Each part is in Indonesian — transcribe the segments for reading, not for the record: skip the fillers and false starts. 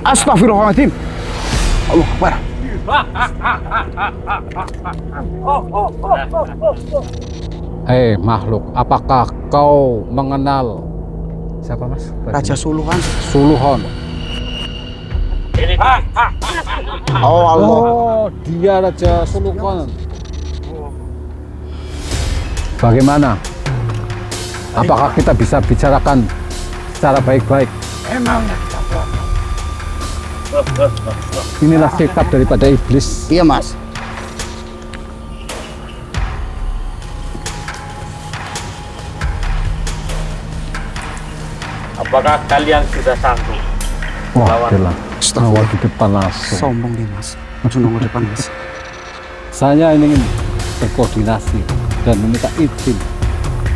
Astagfirullahaladzim. Allah Akbar. Hei makhluk, apakah kau mengenal siapa mas? Raja Suluhan. Suluhan. Oh Allah. Oh, dia Raja Suluhan. Bagaimana? Apakah kita bisa bicarakan secara baik-baik? Emang. Inilah sikap daripada iblis. Iya mas. Apakah kalian sudah sanggup? Wah, jelas. Awal di depan langsung. Sombong dia mas. Langsung nongol depan mas. Saya ingin berkoordinasi dan meminta izin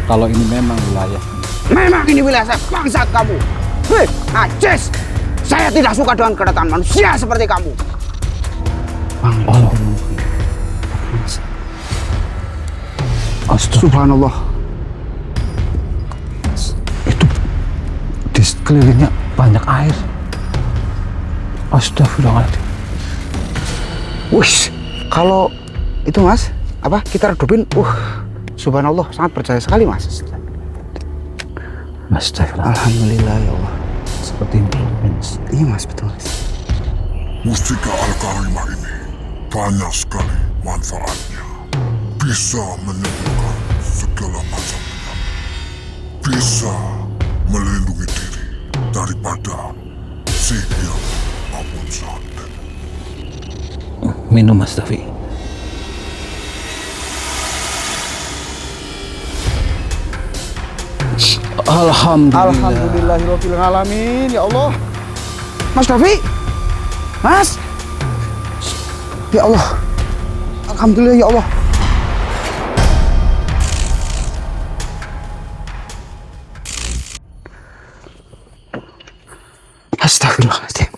kalau ini memang wilayah. Memang ini wilayah saya, bangsat kamu. Hei, najis. Saya tidak suka dengan kedatangan manusia seperti kamu. Allah. Subhanallah. Itu di sekelilingnya banyak air. Astagfirullahaladzim. Wih, kalau itu mas, apa kita redupin? Subhanallah, sangat percaya sekali mas. Astagfirullah. Alhamdulillah ya Allah. Seperti ini. Iya mas, betul mas. Mustika Al-Karimah ini banyak sekali manfaatnya. Bisa menyembuhkan segala macam penyakit. Bisa melindungi diri daripada sihir maupun santet. Minum Mas Davi. Alhamdulillahirabbil alamin ya Allah. Mas Davi. Mas. Ya Allah. Alhamdulillah ya Allah. Astagfirullahaladzim.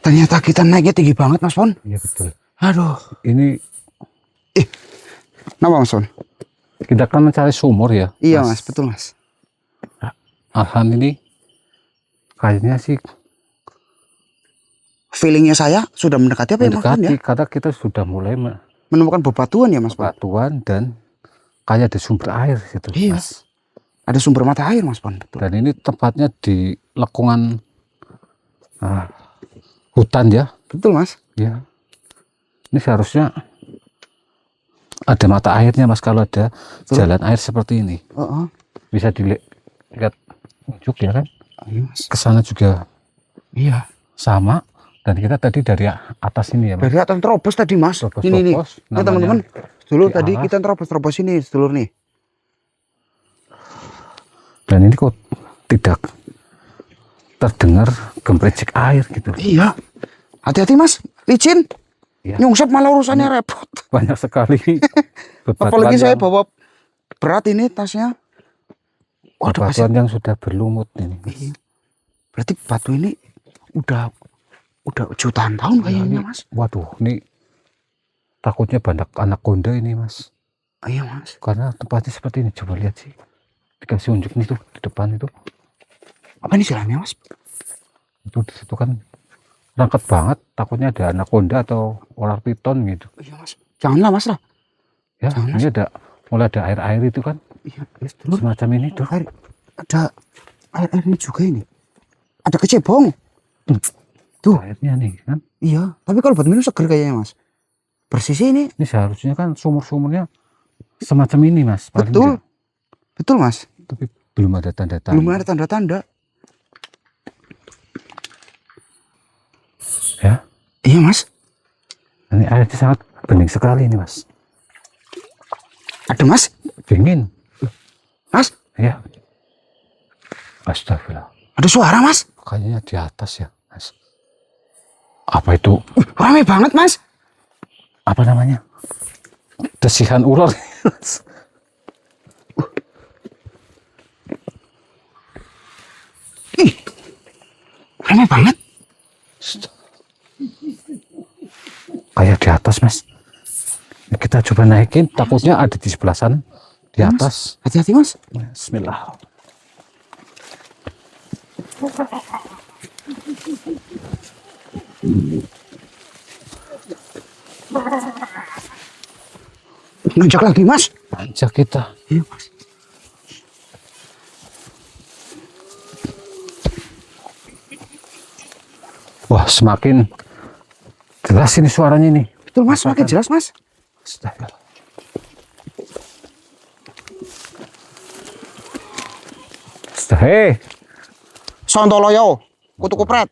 Ternyata kita naiknya tinggi banget Mas Pon. Iya betul. Aduh. Ini Kenapa Mas Pon? kita kan mencari sumur ya. Iya Mas, betul Mas. Alhamdulillah ini kayaknya sih Feelingnya saya sudah mendekati apa ya Mas Pon mendekati ya? karena kita sudah mulai Menemukan bebatuan ya Mas Pon? batuan dan kayak ada sumber air gitu. Iya. Mas. Ada sumber mata air Mas Pon, betul. Dan ini tempatnya di lengkungan hutan ya. Betul Mas. Ya. Ini seharusnya ada mata airnya Mas kalau ada jalan air seperti ini. Bisa dilihat ujuk ya kan. Iya Mas. Kesana juga Iya. sama. Dan kita tadi dari atas ini ya Mas. Dari atas terobos tadi Mas. Terobos, Ini nih. terobos, Nah teman-teman, dulu di tadi alas. kita terobos ini sedulur nih. Dan ini kok tidak terdengar gemericik air gitu. Iya. Hati-hati Mas, licin. Iya. Nyungsep malah urusannya repot. Banyak sekali. Apalagi saya bawa berat ini tasnya. Waduh, batuan yang sudah berlumut ini. Iya. Berarti batu ini udah jutaan tahun kayaknya Mas. Waduh, ini takutnya banyak anaconda ini Mas. Iya Mas. Karena tempatnya seperti ini. Coba lihat sih. Dikasih unjuk nih tuh di depan itu. Apa ini jalannya Mas? Itu di situ kan rangket banget. Takutnya ada anaconda atau ular piton gitu. Iya Mas. Janganlah Mas lah. Ya, Jangan, ini ada mulai ada air-air itu kan. Iya, sedulur. Semacam ini tuh. Ada air ini juga ini. Ada kecebong. Tuh. Airnya nih kan. Iya, tapi kalau buat minum seger kayaknya Mas. Bersih sih ini. Ini seharusnya kan sumur-sumurnya semacam ini Mas. Paling Betul. enggak. Betul Mas. Tapi belum ada tanda-tanda. Belum ada tanda-tanda. Ya. Iya Mas. Ini airnya sangat bening sekali ini Mas. Ada Mas. Dingin. Mas. Ya. Astagfirullah. Ada suara Mas. Kayaknya di atas ya Mas. Apa itu? Rame banget Mas. Apa namanya? Desihan ular. Ih. Rame banget. Kayak di atas Mas. Kita coba naikin. Takutnya ada di sebelah sana. Di atas. Hati-hati Mas. Bismillah. Nanjak lagi mas. Nanjak kita. Iya mas. Wah, semakin jelas ini suaranya nih. Betul mas, semakin jelas mas. Astagfirullah. Hei, Sontoloyo, kutu kupret.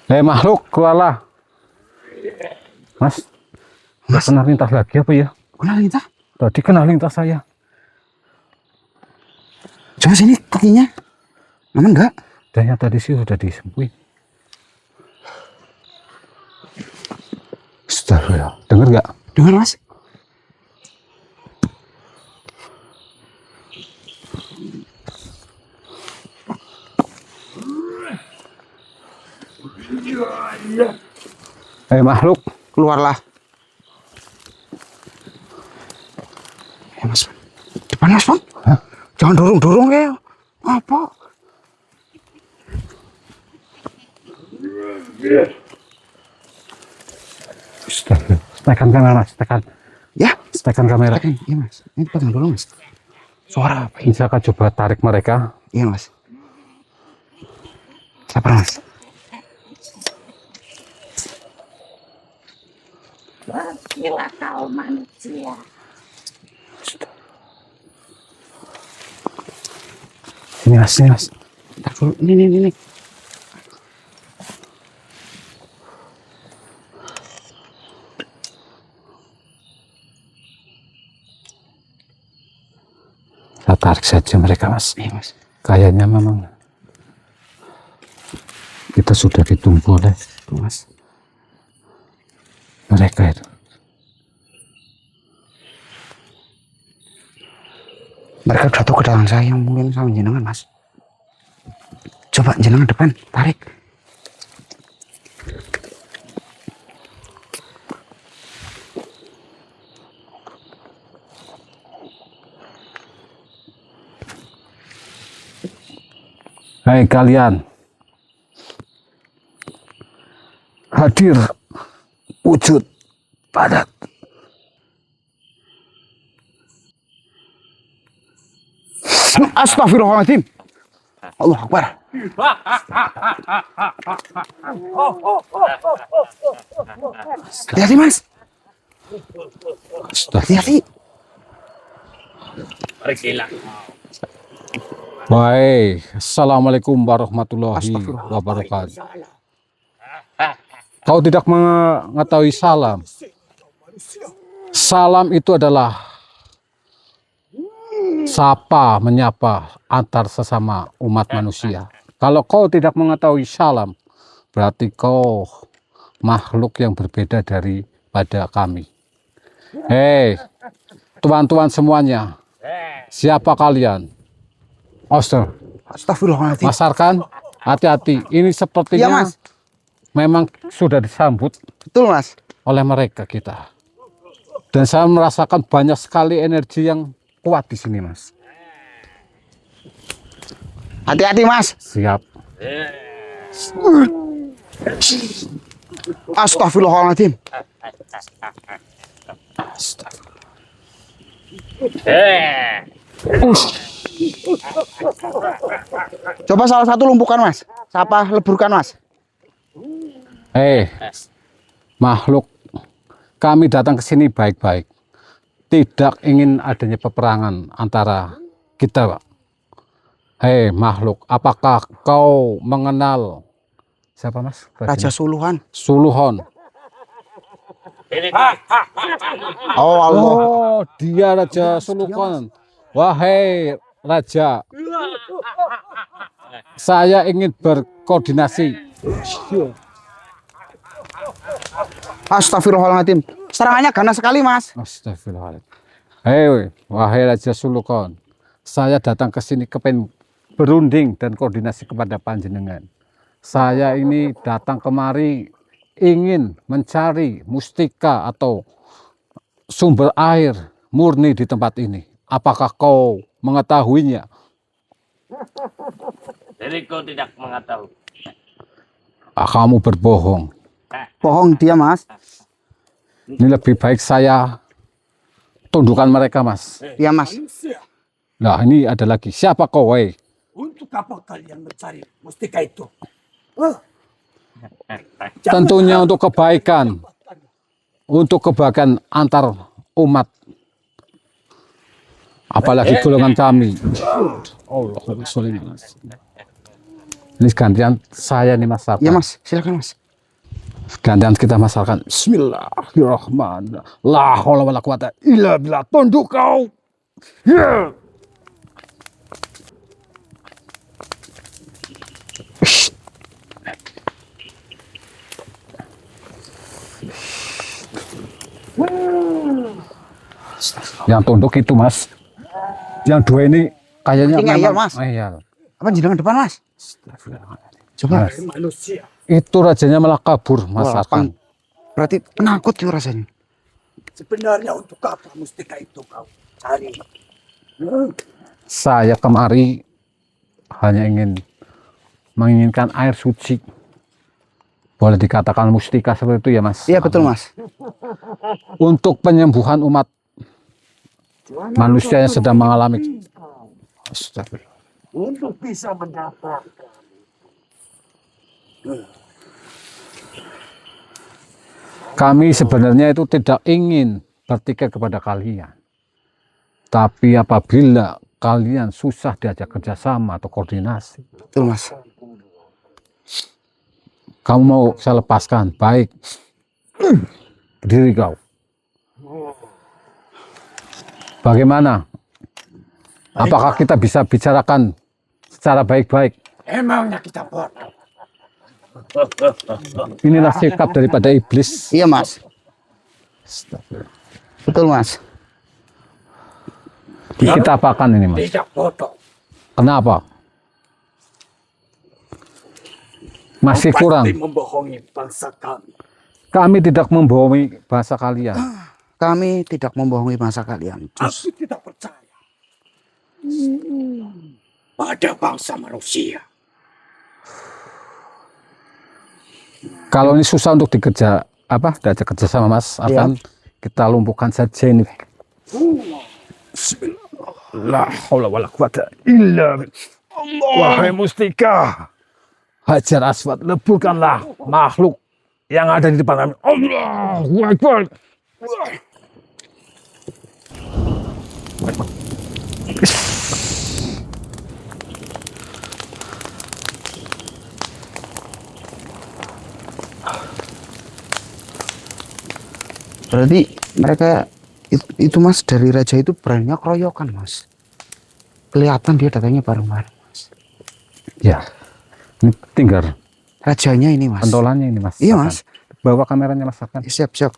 hei makhluk, keluarlah. Mas, nggak kena lintas lagi apa ya? Kena lintah. Tadi kena lintas saya. Coba sini kakinya. Aman enggak? Dan yang tadi sih sudah disembuhin. Astagfirullah. Dengar nggak? Dengar mas. Hei makhluk, Keluarlah. Ya mas. Depan mas Bang. Hah? Jangan dorong-dorong ya. Apa? Astagfirullah. Tekan kamera mas, tekan. Ya. Tekan kamera. Iya mas. Ini pegang dulu mas. Suara apa ini? Bisa akan coba tarik mereka. Iya mas. Sabar mas. Gila kau manusia. Sini mas, sini mas. Ntar dulu. Ini. Kita tarik saja mereka mas. Iya mas. Kayaknya memang kita sudah ditunggu oleh Tuh mas. mereka itu. Mereka jatuh ke dalam saya mungkin sama jenengan mas. Coba jenengan depan, tarik. Hai kalian, hadir wujud padat. Astagfirullahaladzim. Allah Akbar. Hati-hati mas. Hati-hati. Pergilah. Baik, assalamualaikum warahmatullahi wabarakatuh. Kau tidak mengetahui salam. Salam itu adalah sapa, menyapa antar sesama umat manusia. Kalau kau tidak mengetahui salam, berarti kau makhluk yang berbeda daripada kami. Hei, tuan-tuan semuanya, siapa kalian? Oster, Astagfirullahaladzim. Mas Arkan, hati-hati. Ini sepertinya Iya, Mas. memang sudah disambut Betul mas. oleh mereka kita. Dan saya merasakan banyak sekali energi yang kuat di sini, Mas. Hati-hati mas. Siap. Astagfirullahaladzim. Coba salah satu lumpuhkan mas. Siapa leburkan mas? Hei, makhluk, kami datang ke sini baik-baik. Tidak ingin adanya peperangan antara kita, Pak. Hei, makhluk, apakah kau mengenal siapa, Mas? Raja Suluhan. Suluhon. Ini Oh Allah. Oh, dia Raja Suluhon. Wahai Raja, saya ingin berkoordinasi. Astagfirullahaladzim. Serangannya ganas sekali mas. Astagfirullahaladzim. Hei, wahai Raja Suluhon, saya datang ke sini kepen berunding dan koordinasi kepada panjenengan. Saya ini datang kemari ingin mencari mustika atau sumber air murni di tempat ini. Apakah kau mengetahuinya? Jadi kau tidak mengetahui. Kamu berbohong. Bohong dia, Mas. Ini lebih baik saya tundukkan mereka, Mas. Iya, Mas. Nah, ini ada lagi. Siapa kau, weh? Untuk apa kalian mencari mustika itu? Tentunya untuk kebaikan. Untuk kebaikan antar umat. Apalagi golongan kami. Allahumma sholli ala sayyidina. Ini gantian saya nih, Mas. Iya, Mas. Silakan, Mas. Gantian kita masalkan. Bismillahirrahmanirrahim. La haula wala quwata illa billah. Tunduk kau. Ya. Yang tunduk itu, Mas. Yang dua ini kayaknya Ini ngeyel, Mas. Ngeyel. Apa jenengan depan, Mas? Coba. Manusia. Itu rajanya malah kabur, Mas Wah, Arkan. Berarti penakut itu rasanya. Sebenarnya untuk apa mustika itu kau cari? Saya kemari hanya menginginkan air suci. Boleh dikatakan mustika seperti itu ya, Mas? Iya, betul, Mas. Untuk penyembuhan umat manusia yang sedang mengalami. Astagfirullah. Untuk bisa mendapatkan. Kami sebenarnya itu tidak ingin bertikai kepada kalian. Tapi apabila kalian susah diajak kerjasama atau koordinasi, Betul, Mas. kamu mau saya lepaskan, baik. Berdiri kau. Bagaimana? Apakah kita bisa bicarakan secara baik-baik? Emangnya kita bodoh. Inilah sikap daripada iblis. Iya, Mas. Betul, Mas. Kita apakan ini, Mas? Tidak bodoh. Kenapa? Masih Kau kurang. pasti membohongi bangsa kami. Kami tidak membohongi bahasa kalian. Kami tidak membohongi masa kalian. Aku tidak percaya pada bangsa manusia. Kalau ini susah untuk dikerja diajak kerja sama, Mas, akan kita lumpuhkan saja ini. La haula wala quwata illa billah. Wahai mustika, Hajar Aswad, leburkanlah makhluk yang ada di depan kami. Allahu Akbar. Berarti mereka itu, Mas, dari raja itu beraninya keroyokan, Mas. Kelihatan dia datangnya bareng-bareng, Mas. Ya, ini tinggal Rajanya ini, Mas. pentolannya ini, Mas. Iya, Akan. Mas. Bawa kameranya, Mas, akan. Siap, siap.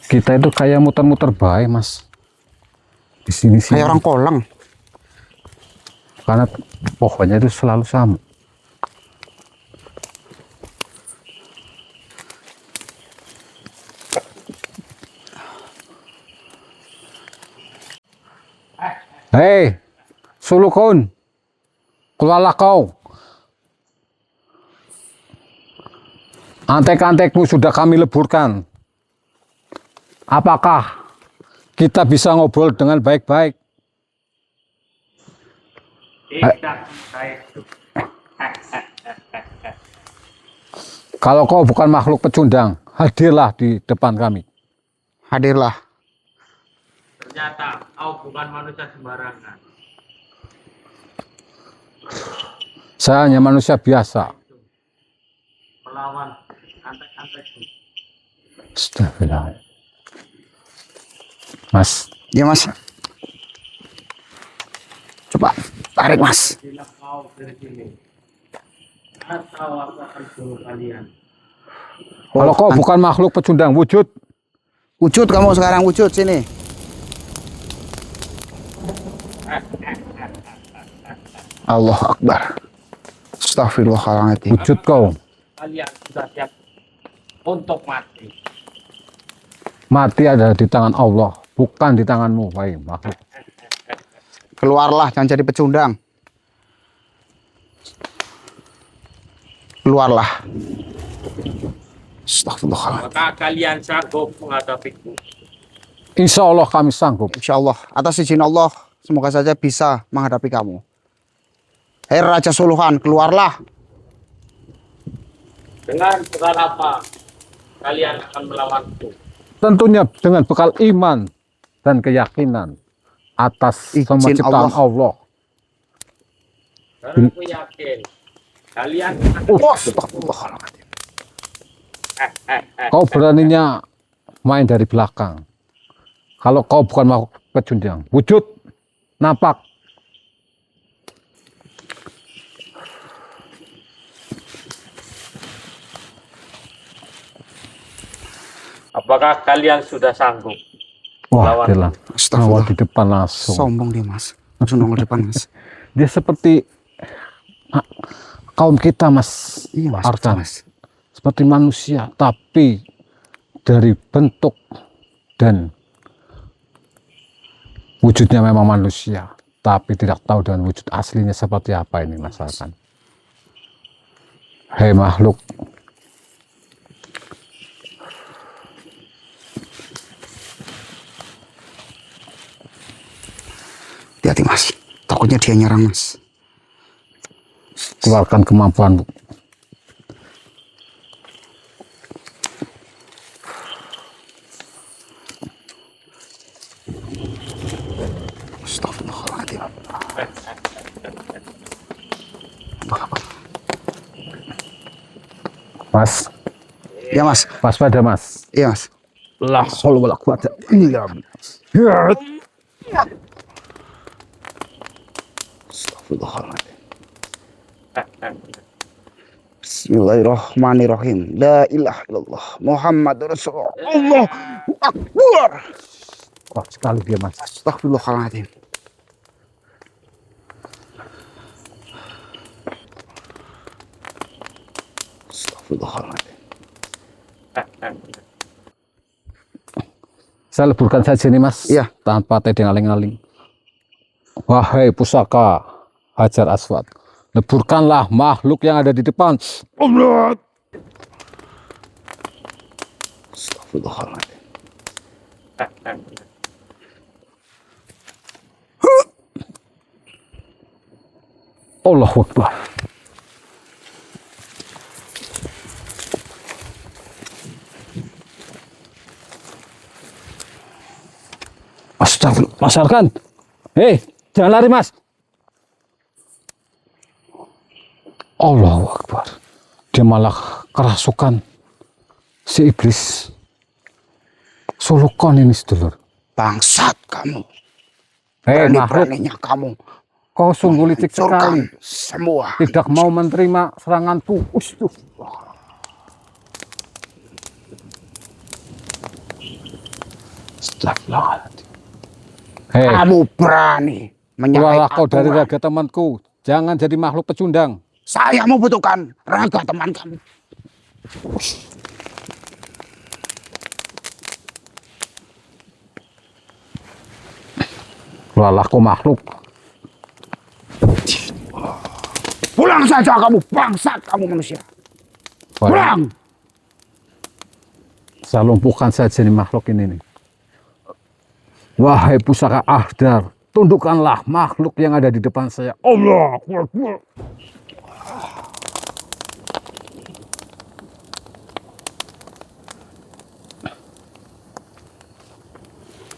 Kita itu kayak muter-muter baik, Mas. Di sini-sini. Kayak orang kolang. Karena pohonnya itu selalu sama. Hei, Sulukun, keluarlah kau. Antek-antekmu sudah kami leburkan. Apakah kita bisa ngobrol dengan baik-baik? Tidak baik. Kalau kau bukan makhluk pecundang, hadirlah di depan kami. Hadirlah. Ternyata kau bukan manusia sembarangan. Saya hanya manusia biasa. Melawan antek-antekku. Astagfirullah. Mas, Ya, Mas. Coba tarik, Mas. Bila kau dari sini, atau aku akan suruh kalian. kalau kau bukan makhluk pecundang, wujud. Wujud kamu sekarang, wujud sini. Allah Akbar. Astagfirullahaladzim. Wujud kau. Kalian sudah siap untuk mati. Mati ada di tangan Allah, bukan di tanganmu, wahai makhluk. Keluarlah, jangan jadi pecundang. Keluarlah. Astagfirullahaladzim. Maka kalian sanggup menghadapiku. Insya Allah kami sanggup. Insya Allah, atas izin Allah, semoga saja bisa menghadapi kamu. Hei Raja Suluhan, keluarlah. Dengan bekal apa kalian akan melawanku? Tentunya dengan bekal iman dan keyakinan atas Izin semua ciptaan Allah. Karena aku yakin kalian Astagfirullahaladzim. Kau beraninya main dari belakang. Kalau kau bukan makhluk pecundang, wujud, nampak. Apakah kalian sudah sanggup? Wah, Lawan. dia lah. Astagfirullah. Awal di depan langsung. Sombong dia mas. Langsung nongol depan mas. Dia seperti kaum kita, Mas. Iya mas. Arkan. Mas. Seperti manusia, tapi dari bentuk dan wujudnya memang manusia, tapi tidak tahu dengan wujud aslinya seperti apa ini, Mas Arkan. Hei makhluk, Hati-hati mas. Takutnya dia nyerang mas. keluarkan kemampuanmu. Astagfirullahaladzim. Mas, Ya mas. waspada Mas. Iya mas. La haula wala quwata illa billah. Astagfirullahaladzim. Bismillahirrahmanirrahim. La ilaha illallah. Muhammad Rasulullah. Allahu Akbar. Kuat sekali dia, Mas. Astagfirullahaladzim. Astagfirullahaladzim. Saya leburkan saja nih, Mas. Iya. Tanpa tedeng aling-aling. Wahai pusaka Hajar Aswad, leburkanlah makhluk yang ada di depan. Allah. Astagfirullahaladzim. Allahu Akbar. Astagfirullah. Mas Arkan. Hei, jangan lari, Mas. Allahu Akbar. Dia malah kerasukan si iblis. Sulukon ini, sedulur. Bangsat kamu. Hei, makhluk. Berani-beraninya kamu Kau sungguh licik sekali. hancurkan semua. Tidak mau menerima seranganku. Ustuh. Astagfirullahaladzim. Hei, Kamu berani keluarlah menyakiti kau dari aturan. raga temanku. Jangan jadi makhluk pecundang. Saya membutuhkan raga teman kamu. Keluarlah kau makhluk. Pulang saja kamu, bangsat kamu manusia. Pulang. Saya lumpuhkan saja nih makhluk ini nih. Wahai pusaka Ahdar, tundukkanlah makhluk yang ada di depan saya. Allah Akbar.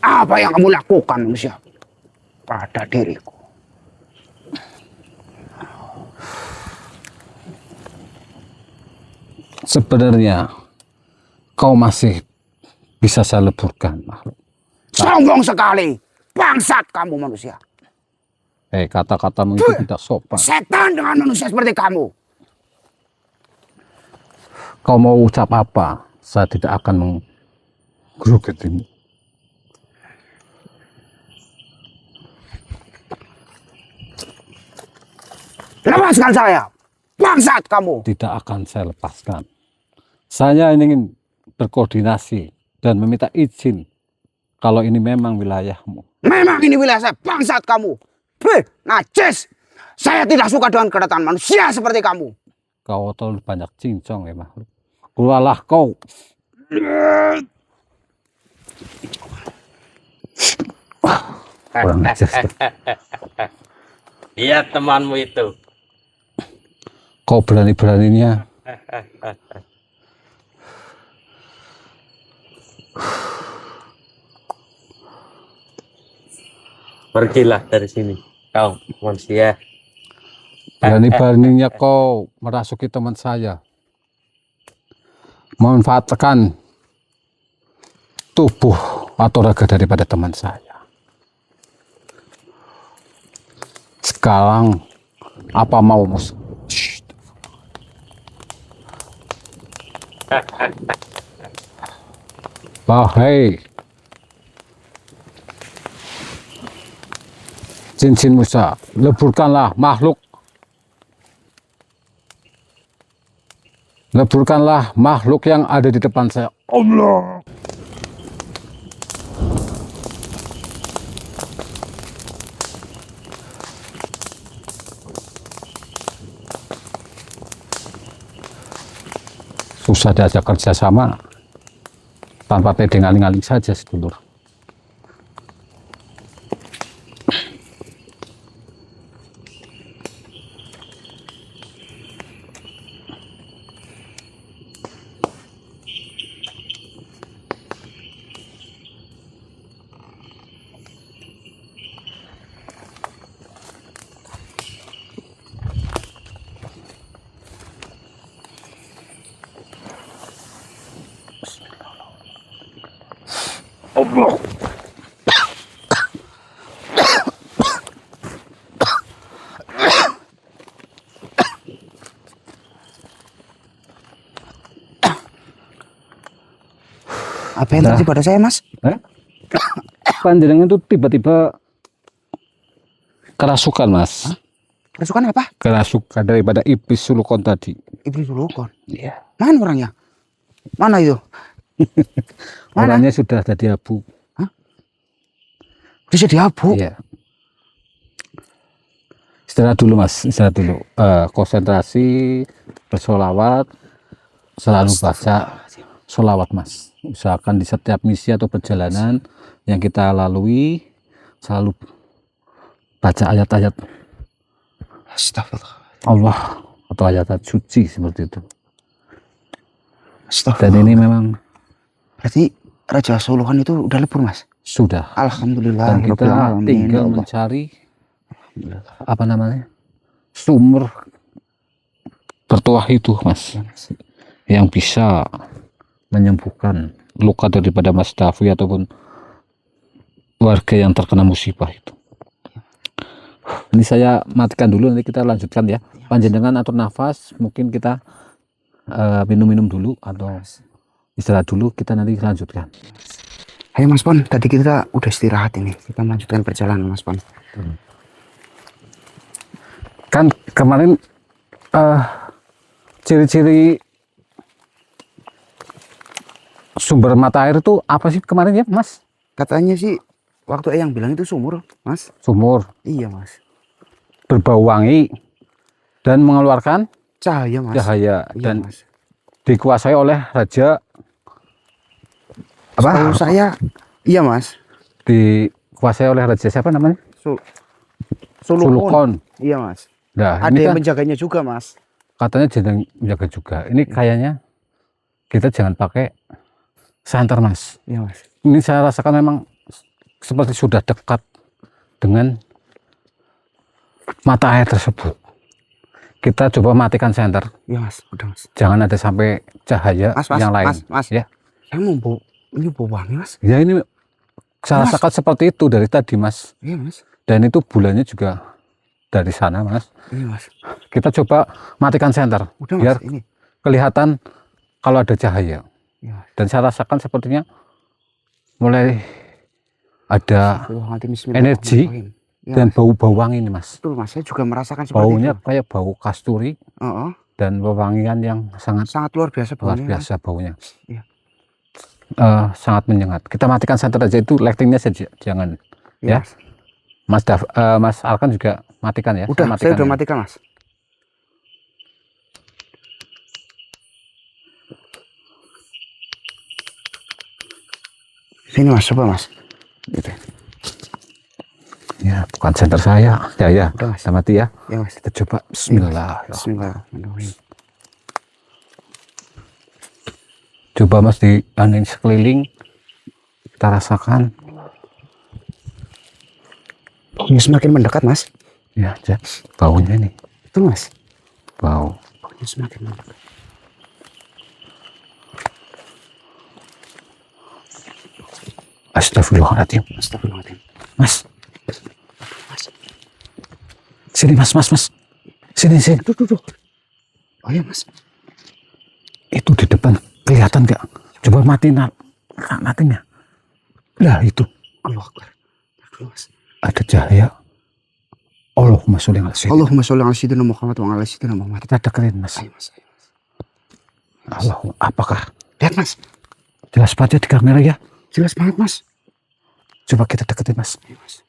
Apa yang kamu lakukan manusia pada diriku? Sebenarnya kau masih bisa saya leburkan makhluk. Sombong sekali, bangsat kamu manusia. Hei, kata-katamu itu tidak sopan. Setan dengan manusia seperti kamu. Kau mau ucap apa? Saya tidak akan menggerogetimu. Lepaskan saya. Bangsat kamu. Tidak akan saya lepaskan. Saya ingin berkoordinasi dan meminta izin kalau ini memang wilayahmu. Memang ini wilayah saya. Bangsat kamu. Najis. Saya tidak suka dengan kedatangan manusia seperti kamu. Kau terlalu banyak cincong ya makhluk. Keluarlah kau. Kurang ajar. Lihat temanmu itu. Kau berani-beraninya Pergilah dari sini, kau manusia. berani-beraninya kau merasuki teman saya, memanfaatkan tubuh atau raga daripada teman saya. Sekarang apa maumu? Wahai cincin Musa, leburkanlah makhluk. Leburkanlah makhluk yang ada di depan saya. Allah. Susah diajak kerjasama tanpa pede ngaling-ngaling saja, sedulur. Allah. Apa yang terjadi pada saya, Mas? Panjenengan itu tiba-tiba kerasukan, Mas. Hah? Kerasukan apa? Kerasukan daripada iblis sulukon tadi. Iblis sulukon. Iya. Mana orangnya? Mana itu? Mana? Orangnya sudah jadi abu. Hah? Dia jadi abu? Iya. Istirahat dulu, Mas. Istirahat dulu. Konsentrasi, bersolawat, selalu baca solawat, Mas. Usahakan di setiap misi atau perjalanan yang kita lalui selalu baca ayat-ayat Astagfirullah. Allah atau ayat-ayat suci seperti itu. Astagfirullah. Dan ini memang Berarti Raja Sulukan itu udah lebur, Mas? sudah. Alhamdulillah. Dan kita Rabbil alamin, tinggal ya Allah. mencari apa namanya sumber bertuah itu, Mas, yang bisa menyembuhkan luka daripada Mas Davi ataupun warga yang terkena musibah itu. Ini saya matikan dulu, nanti kita lanjutkan ya. Panjenengan atur nafas, mungkin kita minum-minum dulu atau istirahat dulu, kita nanti lanjutkan. Ayo Mas Pon, tadi kita udah istirahat ini. Kita melanjutkan perjalanan, Mas Pon. Kan kemarin ciri-ciri sumber mata air itu apa sih kemarin ya, Mas? Katanya sih waktu Eyang bilang itu sumur, Mas. Sumur Iya, Mas. berbau wangi dan mengeluarkan Cahaya, Mas. cahaya Iya, dan Mas. dikuasai oleh raja apa? Setahu saya, iya, Mas. Dikuasai oleh raja siapa namanya? Sulukon. Sulukon. Iya, Mas. Nah, Ada ini yang kan menjaganya juga, Mas. katanya jangan menjaga juga. Ini kayaknya kita jangan pakai senter, Mas. Iya, Mas. Ini saya rasakan memang seperti sudah dekat dengan mata air tersebut. Kita coba matikan senter. Iya, Mas. Udah, Mas. Jangan ada sampai cahaya Mas, yang lain. Mas. Ya. Saya mau bau, ini bau wangi, Mas. Ya ini saya Mas. rasakan seperti itu dari tadi, Mas. Iya, Mas. Dan itu bulannya juga dari sana, Mas. Iya, Mas. Kita coba matikan senter Udah, biar Mas. Ini. kelihatan kalau ada cahaya. Iya, Mas. Dan saya rasakan sepertinya mulai ada Oh, nanti energi. bismillahirrahmanirrahim. Ya, dan Mas. bau-bau wangi nih Mas. Betul Mas, saya juga merasakan seperti Baunya itu. kayak bau kasturi dan wewangian yang sangat Sangat luar biasa luar baunya. biasa baunya. Iya. Sangat menyengat. Kita matikan senter aja itu, lightingnya saja, jangan. Iya, Ya. Mas Alkan juga matikan ya. Udah, saya udah ya. matikan Mas. Sini Mas, coba Mas. Gitu. Ya, bukan senter saya. Ya, Udah, Mas. kita mati ya. Ya Mas. Kita coba. Bismillah. Bismillahirrahmanirrahim. Coba Mas di sekeliling. Kita rasakan. Ini semakin mendekat Mas. Ya, baunya nih. Itu Mas. Bau. Baunya semakin mendekat. Astagfirullahaladzim. Astagfirullahaladzim. Mas. Sini Mas. Sini. Tuh. Oh ya Mas. Itu di depan kelihatan nggak? Coba matiin matinya. Lah itu. Allah Akbar. Aduh, Mas. Ada cahaya. Allahumma sholli ala sayyidina. Allahumma sholli ala sayyidina Muhammad wa ala sayyidina Muhammad. Kita deketin Mas. Ayo Mas. Allahumma, apakah Lihat Mas. jelas banget ya di kamera ya? Jelas banget Mas. Coba kita deketin Mas. Ayo, Mas.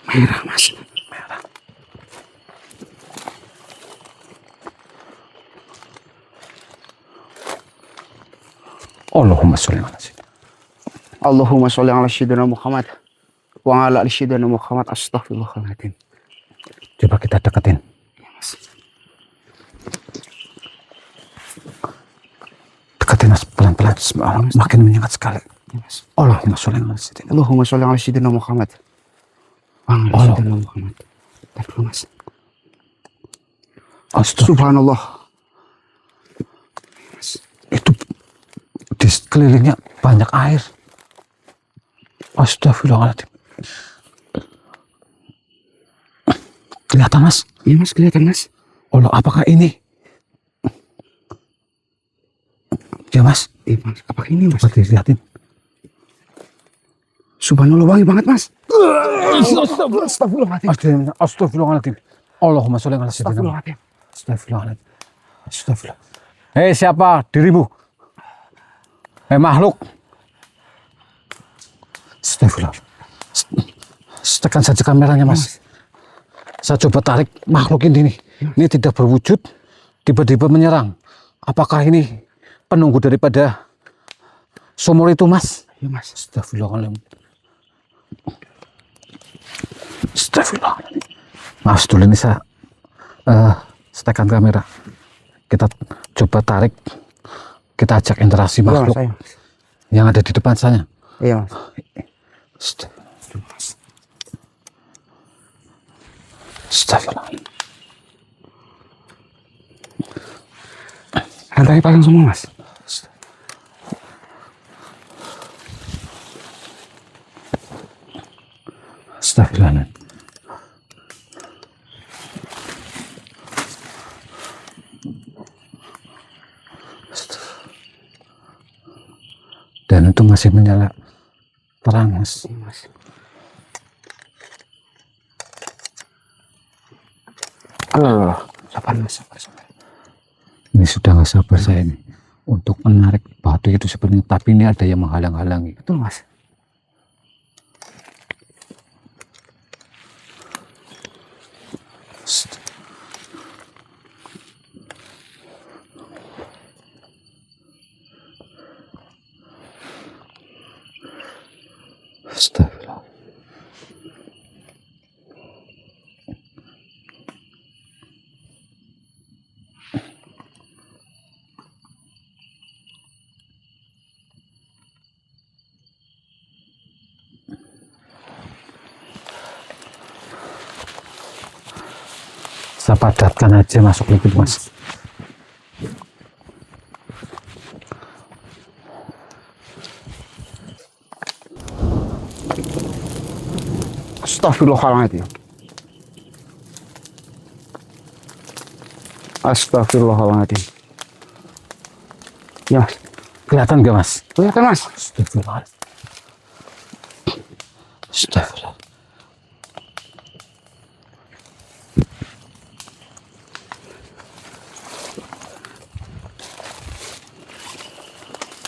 Merah Mas. Merah. Allahumma sholli ala sayyidina. Allahumma sholli ala sayyidina Muhammad wa ala ali sayyidina Muhammad. Astagfirullahaladzim. Coba kita deketin. Ya Mas. Deketin Mas pelan-pelan. Makin menyengat sekali. Ya Mas. Allahumma sholli ala sayyidina. Allahumma sholli ala sayyidina Muhammad wa ala Allah. sayyidina Muhammad. Ntar dulu Mas. Astagfirullah. Subhanallah. Mas. Itu di sekelilingnya banyak air. Astagfirullahaladzim. Kelihatan Mas? Iya Mas, kelihatan Mas. Allah, apakah ini? Ya Mas, Mas, apakah ini Mas? coba dilihatin. Subhanallah, wangi banget Mas. Astagfirullahaladzim. Astagfirullahaladzim. Allahumma sholli ala sayyidina. Astagfirullahaladzim. Astagfirullahaladzim. Astagfirullah. Hei, siapa dirimu? Hei makhluk. Astagfirullah. Tekan saja kameranya Mas. Saya coba tarik makhluk ini nih. Ini tidak berwujud, tiba-tiba menyerang. Apakah ini penunggu daripada sumur itu Mas? Iya Mas. Astagfirullahaladzim. Astagfirullahaladzim. Maaf dulu ini saya tekan kamera. Kita coba tarik. Kita ajak interaksi makhluk Iya, Mas. yang ada di depan saya. Iya Mas. Astagfirullahaladzim. Rantainya pasang semua Mas. Astagfirullahaladzim. Dan itu masih menyala terang Mas. Iya Mas. Sabar Mas, sabar. Ini sudah nggak sabar saya ini untuk menarik batu itu sebenarnya, tapi ini ada yang menghalang-halangi. Betul Mas. Astagfirullah. Saya padatkan aja masuk liquid Mas. Astagfirullahaladzim. Astagfirullahaladzim. Ya mas. Kelihatan gak mas? Kelihatan mas. Astagfirullah. Astagfirullah.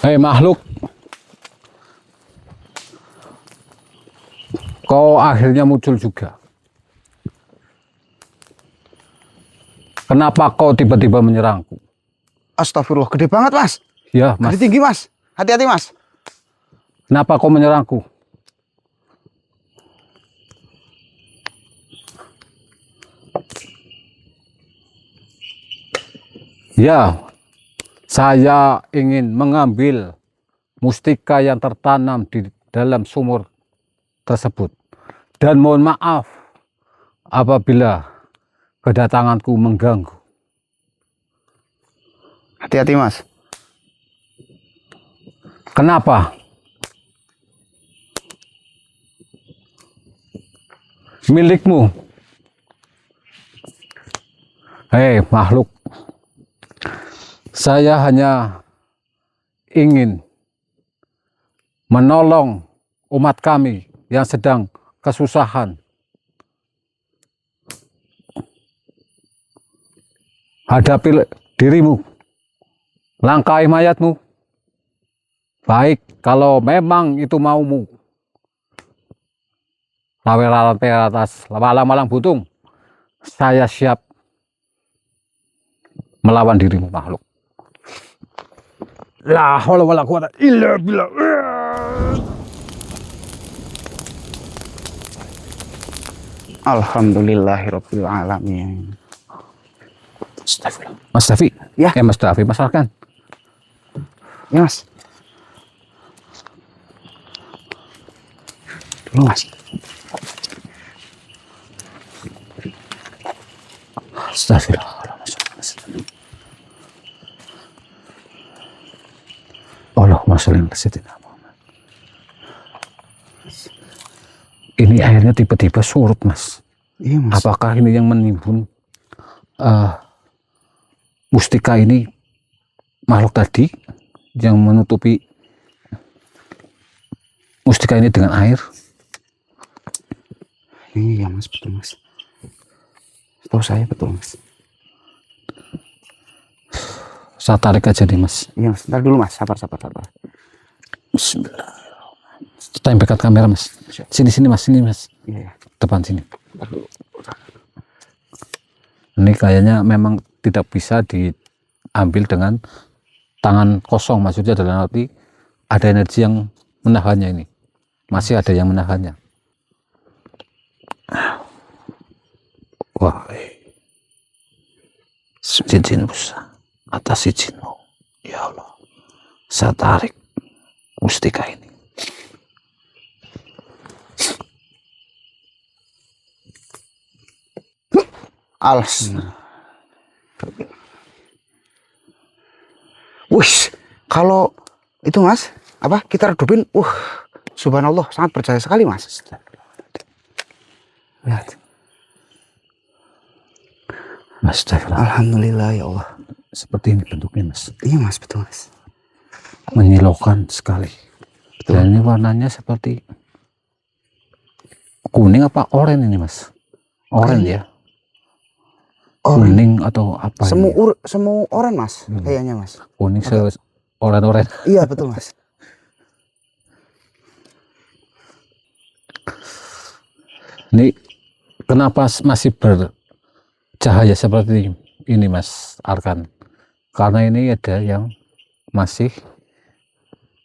Hei makhluk, kau akhirnya muncul juga. Kenapa kau tiba-tiba menyerangku? Astagfirullah, gede banget mas. Ya mas, Gede tinggi mas. Hati-hati mas. kenapa kau menyerangku? Ya, saya ingin mengambil mustika yang tertanam di dalam sumur tersebut. Dan mohon maaf apabila kedatanganku mengganggu. Hati-hati mas. Kenapa? Milikmu. Hei makhluk, saya hanya ingin menolong umat kami yang sedang kesusahan. Hadapi dirimu, langkai mayatmu. Baik, kalau memang itu maumu. Lawe-lawe atas, malang-malang butung. Saya siap melawan dirimu makhluk. La haula wala quwata illa billah. Alhamdulillahirabbil alamin. Astagfirullah. Mas Davi. Ya. Mas Davi, Mas Arkan. Ya mas. Dulu mas. Astagfirullah. Allahumma sholli ala sayyidina Muhammad. Ini airnya tiba-tiba surut, Mas. Iya mas. Apakah ini yang menimbun mustika ini makhluk tadi yang menutupi mustika ini dengan air? Iya mas, betul mas. Setahu saya betul mas. Saya tarik aja nih mas. Iya mas, ntar dulu mas, sabar. Bismillah. Tempelkan kamera mas. Sini mas, sini mas. Iya. Depan sini. Ini kayaknya memang tidak bisa diambil dengan tangan kosong. Maksudnya dalam arti ada energi yang menahannya ini. Masih ada yang menahannya. Wah, izin Musa, atas izinmu, ya Allah, saya tarik mustika ini. Wih, kalau itu mas, apa kita redupin, subhanallah, sangat percaya sekali mas. Lihat. Astagfirullah. Alhamdulillah ya Allah. Seperti ini bentuknya mas. Iya mas, betul mas. Menyilaukan sekali. Betul. Dan ini warnanya seperti kuning apa oranye ini mas? Oranye ya. Kuning atau apa? Semu oranye mas, kayaknya mas. Kuning oranye. Iya betul mas. Ini kenapa masih bercahaya seperti ini mas Arkan? Karena ini ada yang masih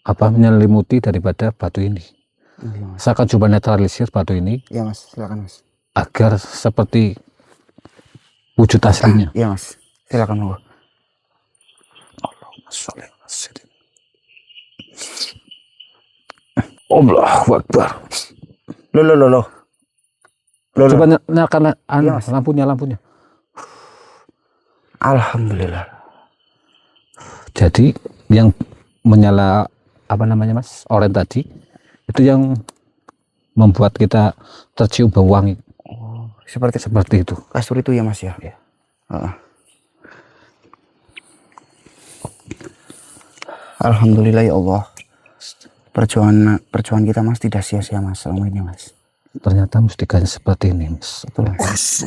menyelimuti daripada batu ini. Iya, mas. Saya akan coba netralisir batu ini. Iya mas, silakan mas. Agar seperti wujud aslinya. Iya mas, silakan monggo. Allahumma sholli ala sayyidina. Allahu Akbar. Loh. Coba nyalakan Iya, mas. lampunya. Alhamdulillah. Jadi yang menyala mas oranye tadi itu yang membuat kita tercium bau wangi. Oh, seperti itu. kasur itu ya mas ya. Ya. Alhamdulillah ya Allah. Perjuangan kita Mas tidak sia-sia Mas selama ini Mas. Ternyata mustikanya seperti ini, Mas. Betul Mas.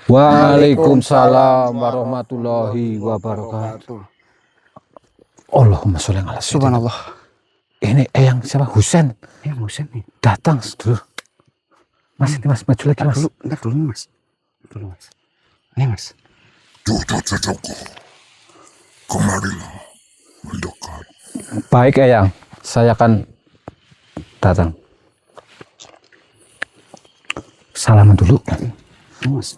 Waalaikumsalam warahmatullahi wabarakatuh. Allahumma sholli ala sayyidina. Subhanallah. Ini yang siapa? Husen Ya Husen nih. datang dulu. Mas, ini Mas, maju lagi Mas. Ntar dulu Mas. Dulu Mas. Ini Mas. Cucu-cucuku, kemarilah mendekat. Baik Eyang, saya akan datang. Salaman dulu. Ini Mas.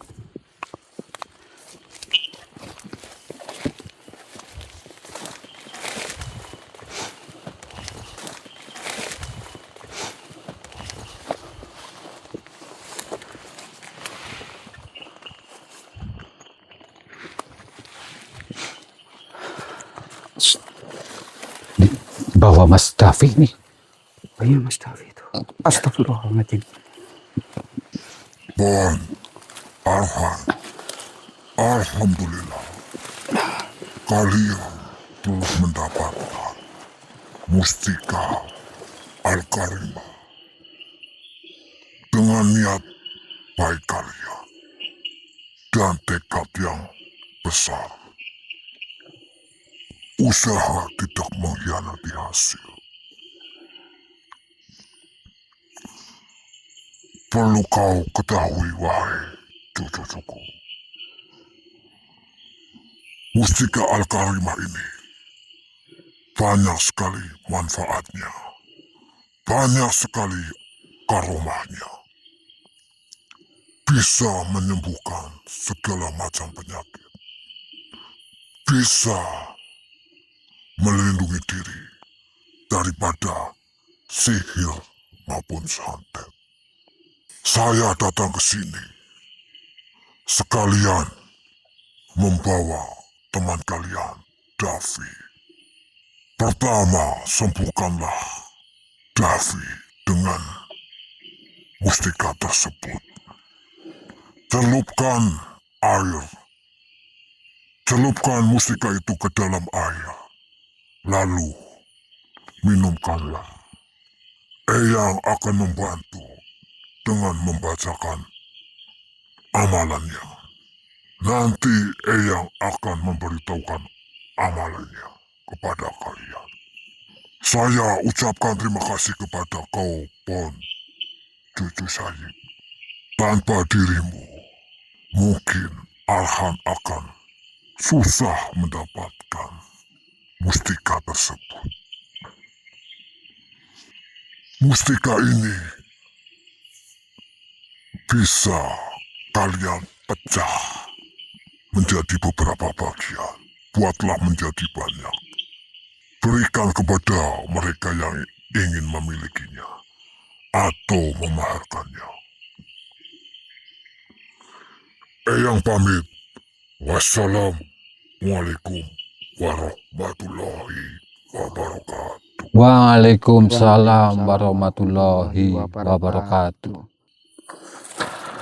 Bawa Mas Davi nih. Oh iya Mas Davi itu. Astagfirullahaladzim. Pon, Arhan, Alhamdulillah, kalian telah mendapatkan Mustika Al-Karimah. Dengan niat baik kalian dan tekad yang besar, usaha tidak mengkhianati hasil. Perlu kau ketahui, wahai cucu-cucu, Mustika Al-Karimah ini banyak sekali manfaatnya, banyak sekali karomahnya, bisa menyembuhkan segala macam penyakit, bisa melindungi diri daripada sihir maupun santet. Saya datang ke sini sekalian membawa teman kalian, Davi. Pertama, sembuhkanlah Davi dengan mustika tersebut. Celupkan air. Celupkan mustika itu ke dalam air. Lalu, minumkanlah. Eyang akan membantu dengan membacakan amalannya. Nanti Eyang akan memberitahukan amalannya kepada kalian. Saya ucapkan terima kasih kepada kau, Pon, cucu saya. Tanpa dirimu, mungkin Arhan akan susah mendapatkan mustika tersebut. Mustika ini bisa kalian pecah menjadi beberapa bagian. Buatlah menjadi banyak. Berikan kepada mereka yang ingin memilikinya atau memaharkannya. Eyang pamit. Wassalamualaikum warahmatullahi wabarakatuh. Waalaikumsalam warahmatullahi wabarakatuh.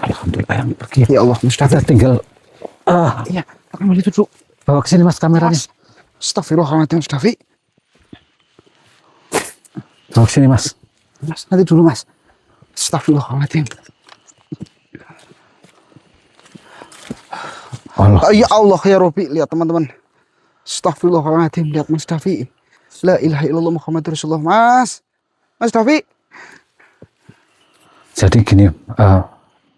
Alhamdulillah yang pergi. Ya Allah Mas Davi. Kita tinggal Iya, akan boleh duduk. bawa ke sini Mas kameranya. Mas. Astagfirullahaladzim Mas Davi. Bawa ke sini Mas. Mas, nanti dulu Mas. Astagfirullahaladzim. Allah. Ya Allah ya Rabbi, lihat teman-teman. Astagfirullahaladzim, lihat Mas Davi. La ilaha illallah Muhammadur Rasulullah. Mas Davi. Jadi gini,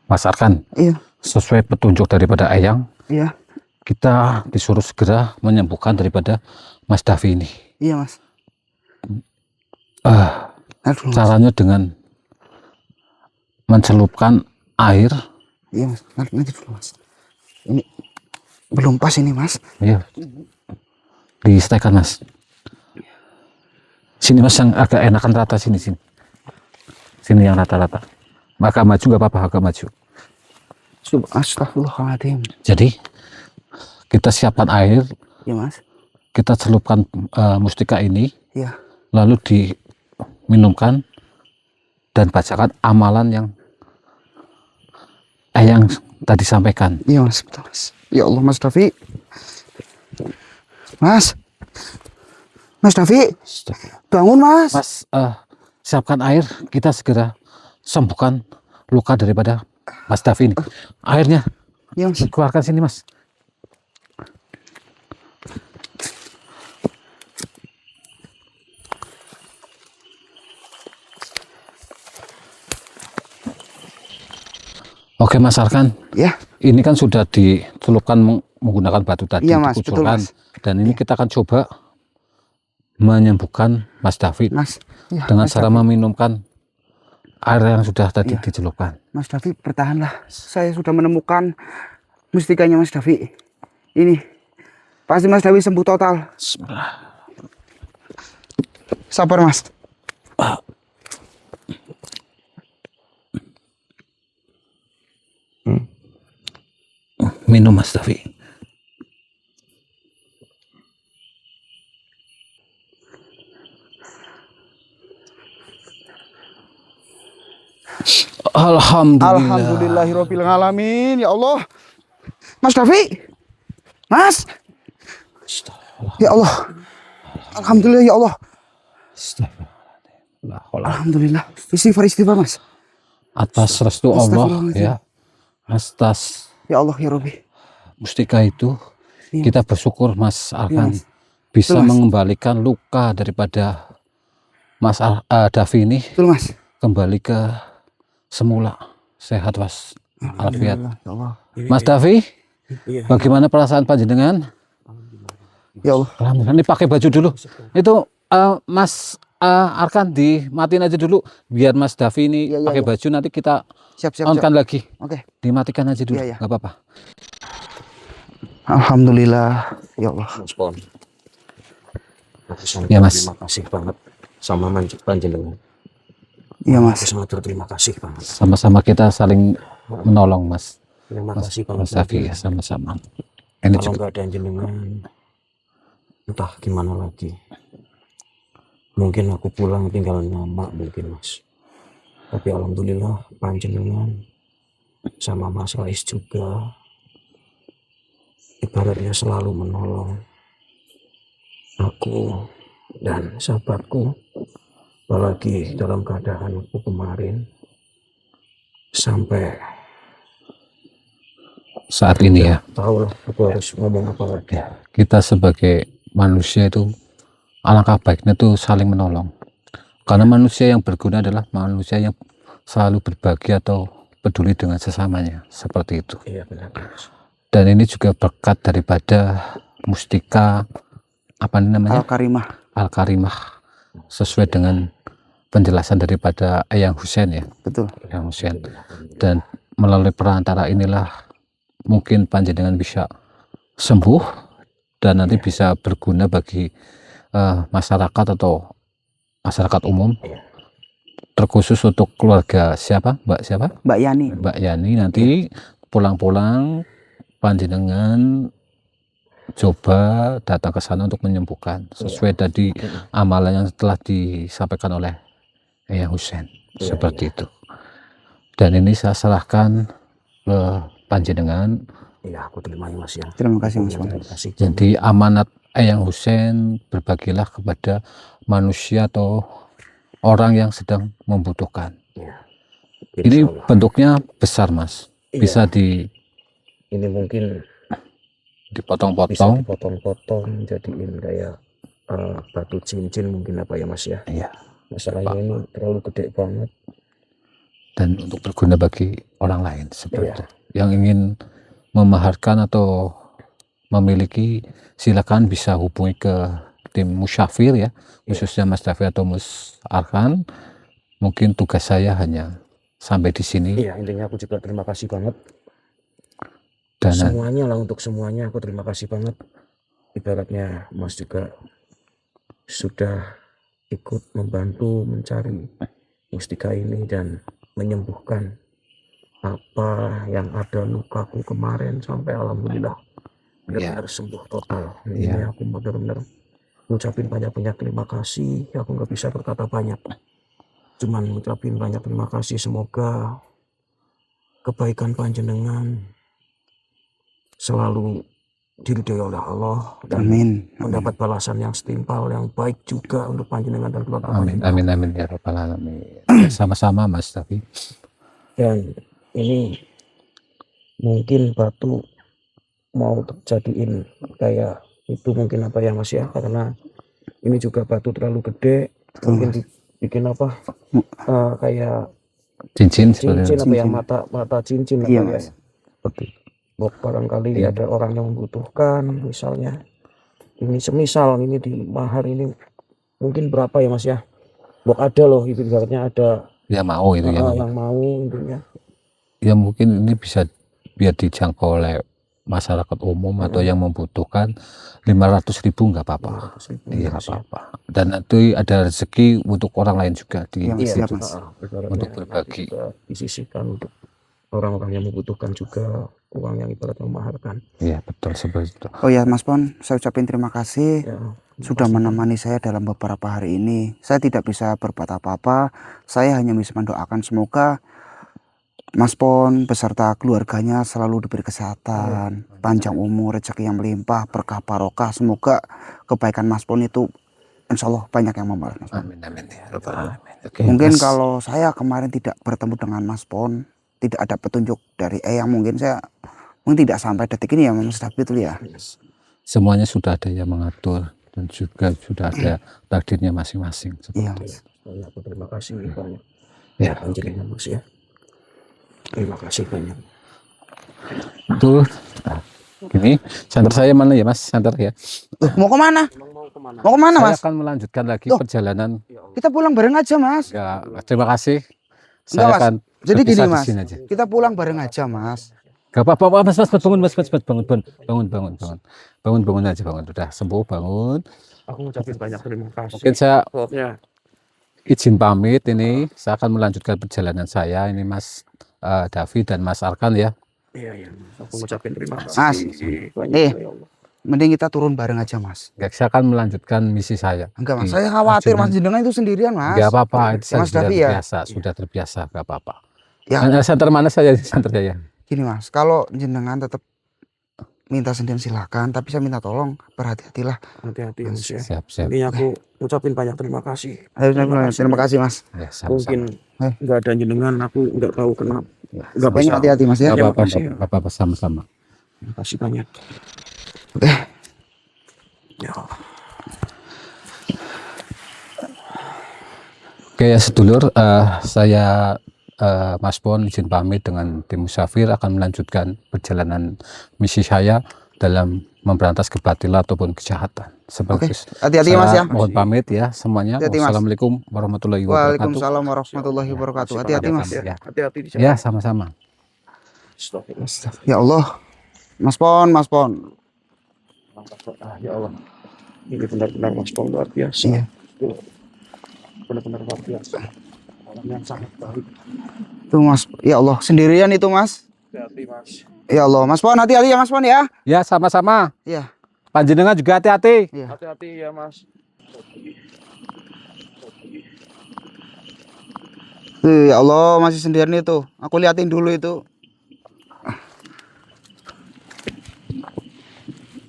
Mas Arkan, Iya, sesuai petunjuk daripada Eyang, iya, kita disuruh segera menyembuhkan daripada Mas Davi ini. iya Mas. Aduh, Mas. Caranya dengan mencelupkan air. Iya Mas, nanti dulu Mas. Ini belum pas ini Mas. Ya, disetekan Mas. Sini Mas yang agak enakan rata sini. Sini yang rata-rata. Maka maju nggak apa-apa, agak maju. Astagfirullahaladzim. Jadi kita siapkan air, Iya Mas. kita celupkan mustika ini, Iya. lalu diminumkan dan bacakan amalan yang Eyang tadi sampaikan. Iya Mas, betul Mas. Ya Allah Mas Davi. Mas. Mas Davi, Stop. bangun Mas. Mas, siapkan air, kita segera sembuhkan luka daripada Mas Davi ini. Airnya Iya Mas. keluarkan sini Mas. Oke Mas Arkan, Ya, ini kan sudah dicelupkan menggunakan batu tadi, Iya, Mas, betul, dikucurkan. Mas. Dan ini kita akan coba menyembuhkan Mas David Mas. Ya, dengan Mas cara Davi. meminumkan air yang sudah tadi Iya. dicelupkan. Mas Davi, bertahanlah. Saya sudah menemukan mustikanya Mas Davi. Ini pasti Mas Davi sembuh total. Bismillah. Sabar Mas. Minum Mas David. Alhamdulillah. Alhamdulillahirabbil alamin. Ya Allah. Mas Davi. Mas. Ya Allah. Alhamdulillah ya Allah. Alhamdulillah. Istighfar Mas. Atas restu Allah Astagfirullahaladzim. ya, atas Ya Allah ya Rabbi. mustika itu Iya. kita bersyukur Mas Arkan Mas. bisa Betul, Mas. mengembalikan luka daripada Mas Davi ini Betul Mas. kembali ke semula, sehat was alfiat. Ya Allah. Mas Davi, bagaimana perasaan panjenengan? Ya Allah. Alhamdulillah, ini pakai baju dulu. Itu Mas Arkan dimatiin aja dulu biar Mas Davi ini Iya, iya, pakai iya. baju, nanti kita Siap. on-kan lagi. Oke. Dimatikan aja dulu, Iya, iya. nggak apa-apa. Alhamdulillah. Ya Allah. Mas Pon, aku sangat Ya, Mas. berterima kasih banget sama panjenengan. Iya Aku Mas. sangat berterima kasih banget. Sama-sama kita saling menolong Mas. Terima Mas, kasih banget. Mas Davi ya, sama-sama. Ini Kalau juga nggak ada jenengan, entah gimana lagi. Mungkin aku pulang tinggal nama mungkin Mas. Tapi alhamdulillah panjenengan sama Mas Rais juga ibaratnya selalu menolong aku dan sahabatku, apalagi dalam keadaan aku kemarin sampai saat ini ya, tahu lah aku harus ngomong apa lagi. kita sebagai manusia itu alangkah baiknya tuh saling menolong. Karena manusia yang berguna adalah manusia yang selalu berbagi atau peduli dengan sesamanya, seperti itu. Iya benar Mas. Dan ini juga berkat daripada mustika apa namanya? Al-Karimah. Al-Karimah, sesuai dengan penjelasan daripada Eyang Hussein ya, Betul. Eyang Hussein. Dan melalui perantara inilah mungkin panjenengan bisa sembuh dan nanti bisa berguna bagi masyarakat atau masyarakat umum, terkhusus untuk keluarga siapa? Mbak siapa? Mbak Yani. Mbak Yani. Nanti pulang-pulang panjenengan coba datang ke sana untuk menyembuhkan sesuai tadi amalan yang telah disampaikan oleh Eyang Hussein, seperti itu. Dan ini saya serahkan ke panjenengan. Iya aku terima ya Mas ya. Terima kasih Mas. Terima kasih. Jadi amanat Eyang Hussein, berbagilah kepada manusia atau orang yang sedang membutuhkan. Iya. Ini Insya Allah. bentuknya besar Mas, Iya. bisa Ini mungkin bisa dipotong-potong. dipotong-potong jadiin kayak batu cincin mungkin apa ya Mas ya. Iya. Masalahnya ini terlalu gede banget. Dan untuk berguna bagi orang lain seperti Iya. itu. Yang ingin memaharkan atau memiliki, silakan bisa hubungi ke tim Musyafir ya, khususnya Mas Davi atau Mas Arkan. Mungkin tugas saya hanya sampai di sini. Iya intinya aku juga terima kasih banget. Dan Semuanya lah, untuk semuanya aku terima kasih banget. Ibaratnya Mas juga sudah ikut membantu mencari mustika ini dan menyembuhkan apa yang ada lukaku kemarin sampai alhamdulillah benar-benar sembuh total. Ini aku benar-benar ngucapin banyak-banyak terima kasih. Aku nggak bisa berkata banyak, cuman ngucapin banyak terima kasih. Semoga kebaikan panjenengan selalu diridhoi oleh Allah dan Amin. mendapat balasan yang setimpal yang baik juga untuk panjenengan dan keluarga Amin, panjenengan. amin, amin ya rabbal alamin. Ya, sama-sama Mas, tapi Dan ini mungkin batu mau terjadiin kayak itu mungkin apa ya Mas ya, karena ini juga batu terlalu gede, mungkin dibikin apa kayak cincin seperti cincin itu. apa yang mata cincin Iya, apa ya. Mas. Seperti Barangkali Iya. ada orang yang membutuhkan, misalnya ini semisal ini di mahar ini mungkin berapa ya Mas ya, ada loh itu ibaratnya ada ya mau itu ya. yang mau intinya. Ya mungkin ini bisa biar dijangkau oleh masyarakat umum atau yang membutuhkan 500.000 nggak apa-apa. 500.000, Iya ya, nggak Mas, ya. apa-apa. Dan nanti ada rezeki untuk orang lain juga di Iya, Mas. Iya, Siap, Mas. ibaratnya Untuk nanti berbagi. juga disisihkan untuk orang-orang yang membutuhkan juga uang yang ibaratnya memaharkan. Iya betul seperti itu. Oh ya Mas Pon, saya ucapin terima kasih Ya, sudah menemani saya dalam beberapa hari ini. Saya tidak bisa berbuat apa-apa. Saya hanya bisa mendoakan semoga Mas Pon beserta keluarganya selalu diberi kesehatan, panjang umur, rezeki yang melimpah, berkah barokah. Semoga kebaikan Mas Pon itu insya Allah banyak yang membalas Mas Pon. Amin amin ya rabbal alamin. Oke, Mungkin Mas. kalau saya kemarin tidak bertemu dengan Mas Pon, tidak ada petunjuk dari Eyang, mungkin saya tidak sampai detik ini ya Mas David itu ya. Semuanya sudah ada yang mengatur dan juga sudah ada takdirnya masing-masing. Iya Seperti Mas. banyak terima kasih banyak. Ya, Panjenengan Mas ya. Terima kasih banyak. itu. Nah, gini, santer saya mana ya Mas? Santer ya. Loh, mau kemana? Mau kemana? Mau kemana Saya Mas? akan melanjutkan lagi Loh. perjalanan. Kita pulang bareng aja Mas. Ya, terima kasih. Enggak, Saya Mas. akan Jadi berpisah gini di Mas, sini aja. kita pulang bareng aja Mas. Gak apa-apa Mas, bangun Mas, bangun aja, bangun. Udah sembuh, bangun. Aku ngucapin banyak terima kasih. Mungkin saya Ya. izin pamit ini, saya akan melanjutkan perjalanan saya ini Mas David dan Mas Arkan ya. Iya. Aku ngucapin terima Mas. kasih banyak ya Allah. Mending kita turun bareng aja Mas. Nggak, saya akan melanjutkan misi saya. Enggak Mas, Di saya khawatir Arjuna. Mas jenengan itu sendirian Mas. Nggak apa-apa, itu saya Mas sudah Davi ya? terbiasa, sudah terbiasa, nggak apa-apa. Ya. Santer mana saya, santer saya. Gini Mas, kalau jenengan tetap minta sendirian silakan, tapi saya minta tolong berhati-hatilah. Hati-hati ya Mas ya. Siap. Ini aku ngucapin banyak terima kasih. Terima kasih Mas. Ya, sama-sama. Mungkin nggak ada jenengan, aku nggak tahu kenapa. Nggak Pokoknya bisa. hati-hati Mas ya. Nggak apa-apa, Terima kasih. nggak apa-apa, sama-sama. Terima kasih banyak. Oke. Ya. Oke ya sedulur, saya Mas Pon izin pamit dengan tim Musafir akan melanjutkan perjalanan misi saya dalam memberantas kebatilan ataupun kejahatan. Seperti Oke, hati-hati Mas ya. Mohon pamit ya semuanya. Hati-hati, Mas. Wassalamualaikum warahmatullahi wabarakatuh. Waalaikumsalam warahmatullahi wabarakatuh. Hati-hati Mas. Ya. Hati-hati di Ya, jalan. sama-sama. Astagfirullah. Ya Allah. Mas Pon. Ya Allah. Ini benar-benar Mas Pong luar biasa. Iya. Benar-benar luar biasa. Orang yang sangat baik. Tuh Mas, ya Allah, sendirian itu Mas. Hati-hati Mas. Ya Allah, Mas Pon hati-hati ya Mas Pon ya. Ya, sama-sama. Iya. Panjenengan juga hati-hati. Iya. Hati-hati ya Mas. Tuh, ya Allah, masih sendirian itu. Aku liatin dulu itu.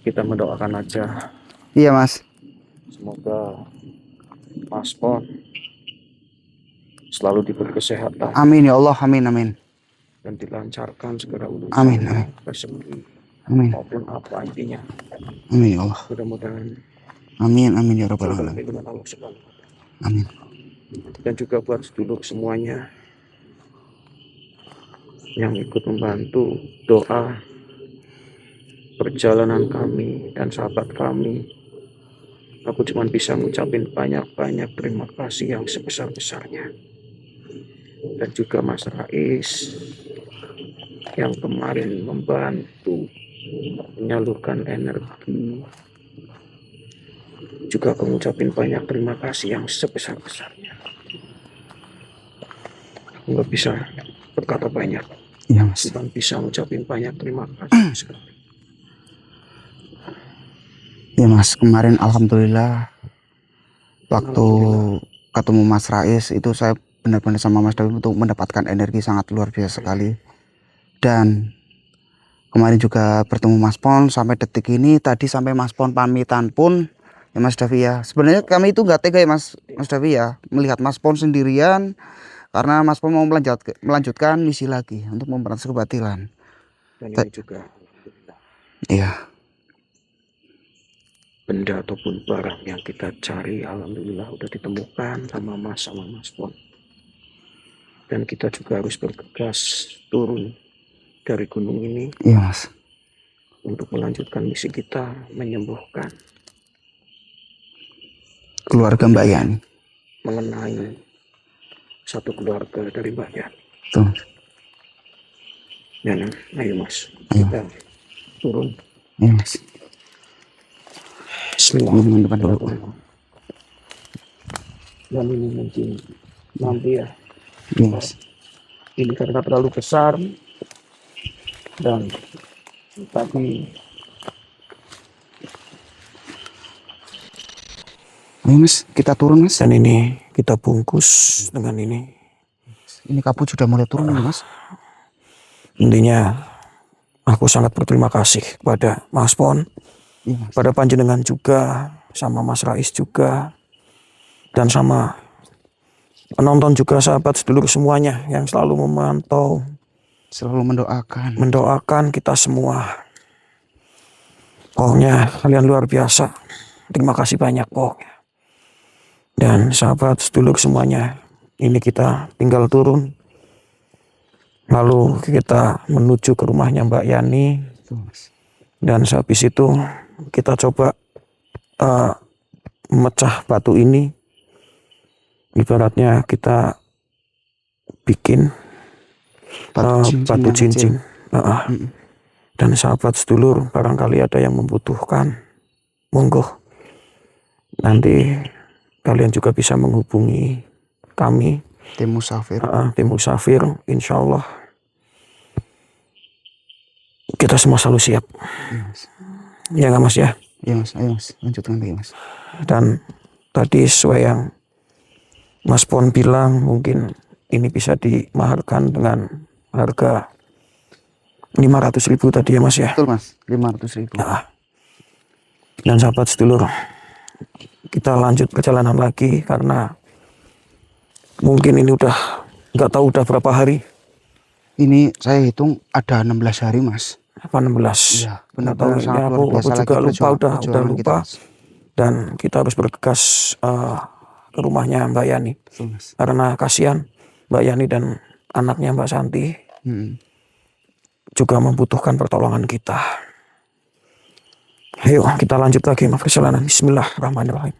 Kita mendoakan aja. Iya Mas. Semoga Mas Pon selalu diberi kesehatan Amin ya Allah, amin. dan dilancarkan segala urusan. Amin. Rezeki Amin. maupun apa intinya. Amin ya Allah. Mudah-mudahan Amin ya rabbal segala alamin. dengan Allah Subhanahu. Amin. Dan juga buat sedulur semuanya yang ikut membantu doa perjalanan kami dan sahabat kami. Aku cuma bisa ngucapin banyak-banyak terima kasih yang sebesar-besarnya. Dan juga Mas Rais yang kemarin membantu menyalurkan energi. Juga aku ngucapin banyak terima kasih yang sebesar-besarnya. Aku nggak bisa berkata banyak. Iya Mas. Cuma bisa ngucapin banyak terima kasih sekali. Ya Mas, kemarin alhamdulillah waktu ketemu Mas Rais itu saya benar-benar sama Mas David untuk mendapatkan energi sangat luar biasa sekali. Dan Kemarin juga bertemu Mas Pon sampai detik ini, tadi sampai Mas Pon pamitan pun ya Mas Davi ya. Sebenarnya kami itu nggak tega ya Mas Davi ya, melihat Mas Pon sendirian karena Mas Pon mau melanjutkan misi lagi untuk memberantas kebatilan. Dan ini juga Iya, benda ataupun barang yang kita cari alhamdulillah udah ditemukan sama Mas Pon. Dan kita juga harus bergegas turun dari gunung ini iya Mas. untuk melanjutkan misi kita menyembuhkan, Keluarga Mbak Yani. mengenai satu keluarga dari Mbak Yani. Tuh, Mas. Dan ayo Mas, Ayo. kita turun. Iya Mas. Ini depan dulu. Bismillahirrahmanirrahim. Dan ini mungkin nanti ya, Iya Mas. ini karena terlalu besar dan tapi Ayo Mas, kita turun Mas. dan ini kita bungkus dengan ini. Ini kabut sudah mulai turun nih Mas. Intinya aku sangat berterima kasih kepada Mas Pon, Iya Mas. pada panjenengan juga, sama Mas Rais juga, dan sama penonton juga, sahabat sedulur semuanya yang selalu memantau, Selalu mendoakan. mendoakan kita semua. Pokoknya kalian luar biasa. Terima kasih banyak pokoknya. Dan sahabat sedulur semuanya, ini kita tinggal turun. Lalu kita menuju ke rumahnya Mbak Yani. Tuh, Mas. Dan sehabis itu kita coba memecah batu ini. Ibaratnya kita bikin batu yang cincin. kecil. Dan sahabat sedulur, barangkali ada yang membutuhkan, monggo. Nanti kalian juga bisa menghubungi kami, Tim Musafir. tim Musafir, insya Allah kita semua selalu siap. Iya Mas. Ya nggak Mas ya? Iya Mas, ayo Mas, lanjutkan lagi Mas. Dan tadi sesuai yang Mas Pon bilang, mungkin ini bisa dimaharkan dengan harga 500.000 tadi ya Mas ya. Betul Mas, 500.000. Nah, dan sahabat sedulur, kita lanjut perjalanan lagi karena mungkin ini udah nggak tahu udah berapa hari. Ini saya hitung ada 16 hari Mas. Apa 16? Iya, Nggak tahu, benar-benar sangat ini luar biasa aku juga lagi lupa, udah perjuangan lupa. kita, Mas. Dan kita harus bergegas ke rumahnya Mbak Yani. Betul Mas. Karena kasihan Mbak Yani dan anaknya Mbak Santi juga membutuhkan pertolongan kita. Ayo kita lanjut lagi perjalanan. Bismillahirrahmanirrahim.